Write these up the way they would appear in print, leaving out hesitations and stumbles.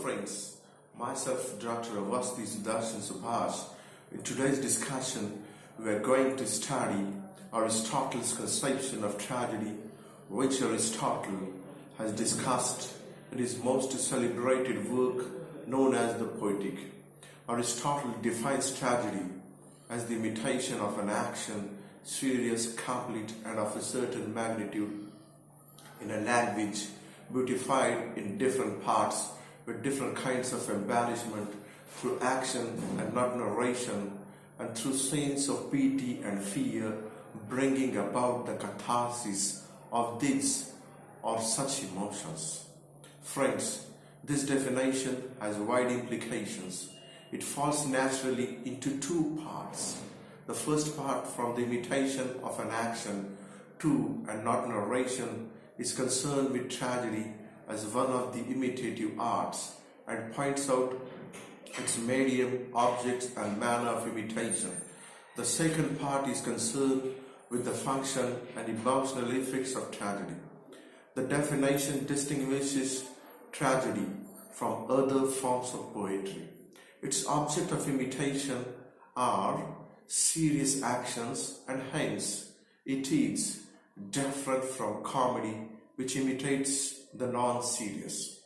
friends, myself Dr. Awasthi Sudarshan. In today's discussion, we are going to study Aristotle's conception of tragedy, which Aristotle has discussed in his most celebrated work known as the Poetic. Aristotle defines tragedy as the imitation of an action, serious, complete, and of a certain magnitude in a language beautified in different parts with different kinds of embellishment through action and not narration, and through scenes of pity and fear, bringing about the catharsis of these or such emotions. Friends, this definition has wide implications. It falls naturally into two parts. The first part, from the imitation of an action to and not narration, is concerned with tragedy as one of the imitative arts and points out its medium, objects, and manner of imitation. The second part is concerned with the function and emotional effects of tragedy. The definition distinguishes tragedy from other forms of poetry. Its object of imitation are serious actions, and hence it is different from comedy, which imitates the non-serious.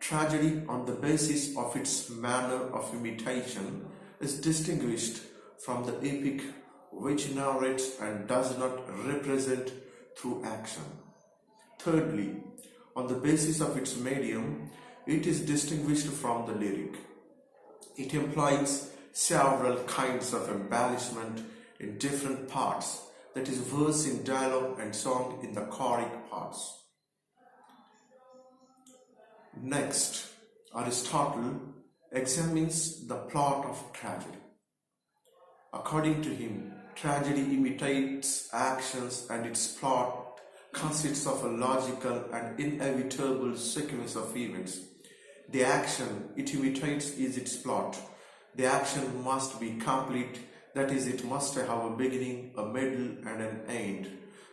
Tragedy, on the basis of its manner of imitation, is distinguished from the epic, which narrates and does not represent through action. Thirdly, on the basis of its medium, it is distinguished from the lyric. It implies several kinds of embellishment in different parts, that is, verse in dialogue and song in the choric parts. Next, Aristotle examines the plot of tragedy. According to him, tragedy imitates actions, and its plot consists of a logical and inevitable sequence of events. The action it imitates is its plot. The action must be complete, that is, it must have a beginning, a middle, and an end.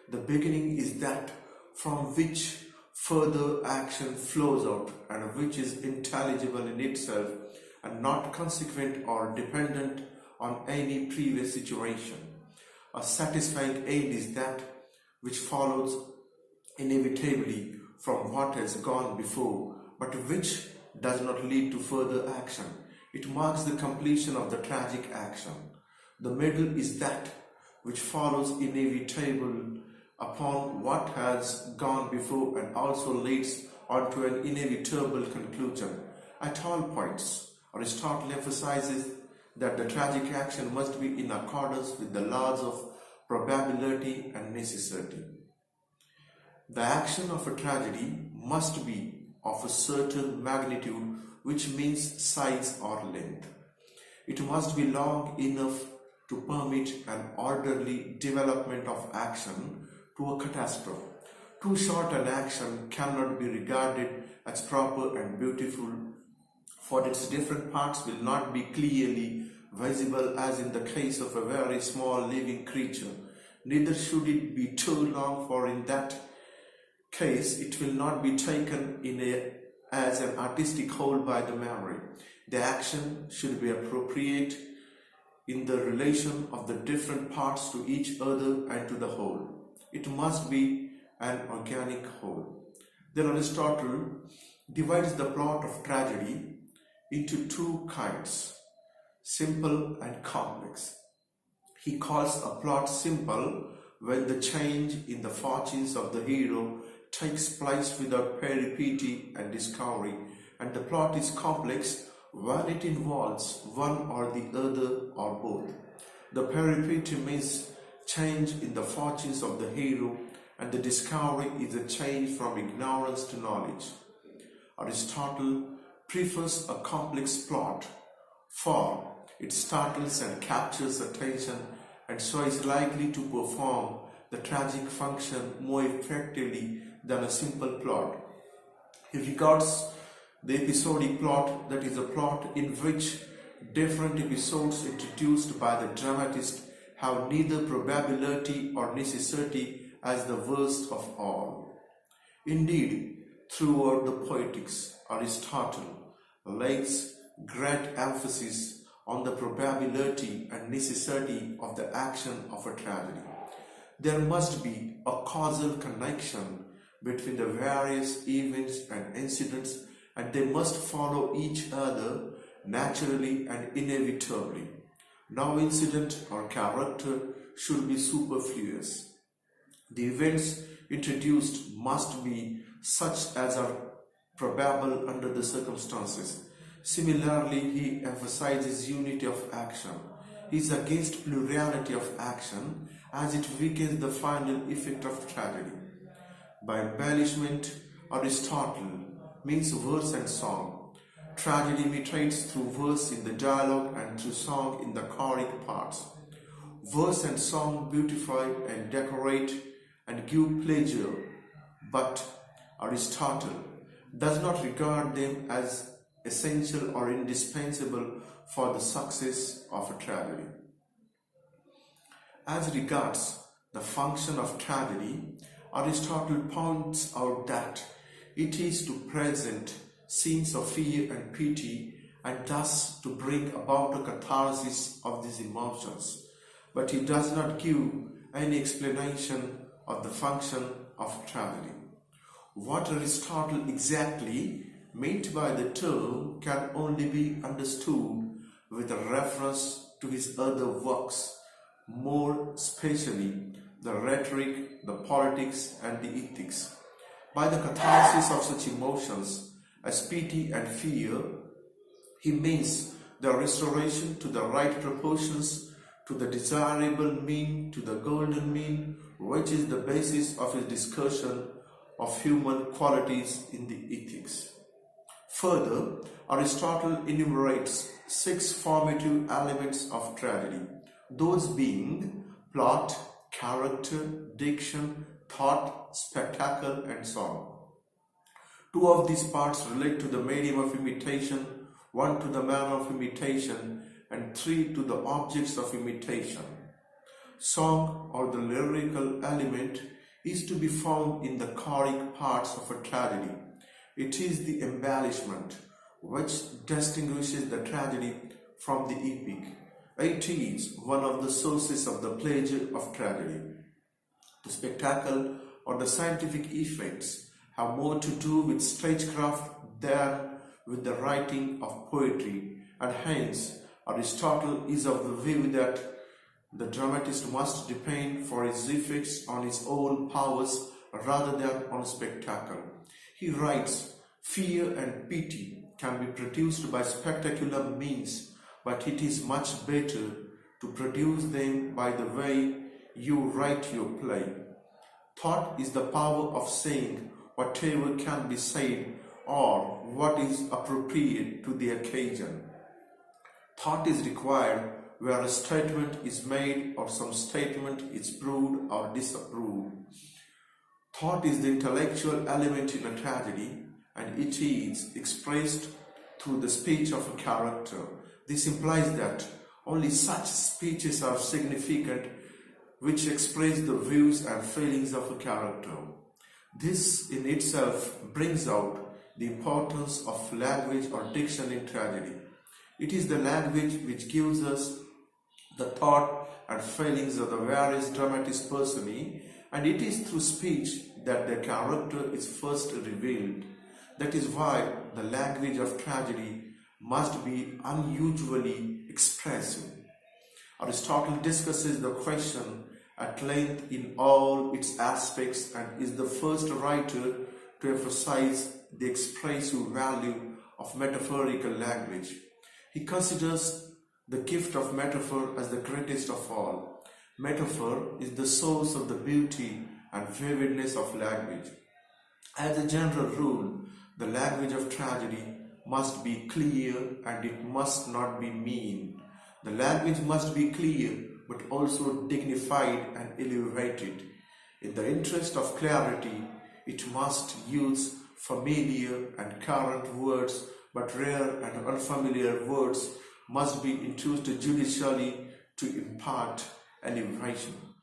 The beginning is that from which further action flows out, and which is intelligible in itself and not consequent or dependent on any previous situation. A satisfying end is that which follows inevitably from what has gone before, but which does not lead to further action. It marks the completion of the tragic action. The middle is that which follows inevitable upon what has gone before and also leads on to an inevitable conclusion. At all points, Aristotle emphasizes that the tragic action must be in accordance with the laws of probability and necessity. The action of a tragedy must be of a certain magnitude, which means size or length. It must be long enough to permit an orderly development of action to a catastrophe. Too short an action cannot be regarded as proper and beautiful, for its different parts will not be clearly visible, as in the case of a very small living creature. Neither should it be too long, for in that case it will not be taken as an artistic whole by the memory. The action should be appropriate in the relation of the different parts to each other and to the whole. It must be an organic whole. Then Aristotle divides the plot of tragedy into two kinds, simple and complex. He calls a plot simple when the change in the fortunes of the hero takes place without peripety and discovery, and the plot is complex when it involves one or the other or both. The peripety means change in the fortunes of the hero, and the discovery is a change from ignorance to knowledge. Aristotle prefers a complex plot, for it startles and captures attention, and so is likely to perform the tragic function more effectively than a simple plot. He regards the episodic plot, that is, a plot in which different episodes introduced by the dramatist have neither probability or necessity, as the worst of all. Indeed, throughout the Poetics, Aristotle lays great emphasis on the probability and necessity of the action of a tragedy. There must be a causal connection between the various events and incidents, and they must follow each other naturally and inevitably. No incident or character should be superfluous. The events introduced must be such as are probable under the circumstances. Similarly, he emphasizes unity of action. He is against plurality of action as it weakens the final effect of tragedy. By embellishment, Aristotle means verse and song. Tragedy imitates through verse in the dialogue and through song in the choric parts. Verse and song beautify and decorate and give pleasure, but Aristotle does not regard them as essential or indispensable for the success of a tragedy. As regards the function of tragedy, Aristotle points out that it is to present scenes of fear and pity and thus to bring about a catharsis of these emotions. But he does not give any explanation of the function of tragedy. What Aristotle exactly meant by the term can only be understood with a reference to his other works, more especially the rhetoric, the politics, and the ethics. By the catharsis of such emotions as pity and fear, he means the restoration to the right proportions, to the desirable mean, to the golden mean, which is the basis of his discussion of human qualities in the ethics. Further, Aristotle enumerates 6 formative elements of tragedy, those being plot, character, diction, thought, spectacle, and song. 2 of these parts relate to the medium of imitation, 1 to the manner of imitation, and 3 to the objects of imitation. Song, or the lyrical element, is to be found in the choric parts of a tragedy. It is the embellishment which distinguishes the tragedy from the epic. It is one of the sources of the pleasure of tragedy. The spectacle or the scientific effects have more to do with stagecraft than with the writing of poetry, and hence Aristotle is of the view that the dramatist must depend for his effects on his own powers rather than on spectacle. He writes, "Fear and pity can be produced by spectacular means, but it is much better to produce them by the way you write your play. Thought is the power of saying whatever can be said or what is appropriate to the occasion. Thought is required where a statement is made or some statement is proved or disapproved. Thought is the intellectual element in a tragedy, and it is expressed through the speech of a character. This implies that only such speeches are significant which express the views and feelings of a character. This in itself brings out the importance of language or diction in tragedy. It is the language which gives us the thought and feelings of the various dramatis personae, and it is through speech that the character is first revealed. That is why the language of tragedy must be unusually expressive. Aristotle discusses the question at length in all its aspects and is the first writer to emphasize the expressive value of metaphorical language. He considers the gift of metaphor as the greatest of all. Metaphor is the source of the beauty and vividness of language. As a general rule, the language of tragedy must be clear and it must not be mean. The language must be clear but also dignified and elevated. In the interest of clarity, it must use familiar and current words, but rare and unfamiliar words must be introduced judicially to impart elevation.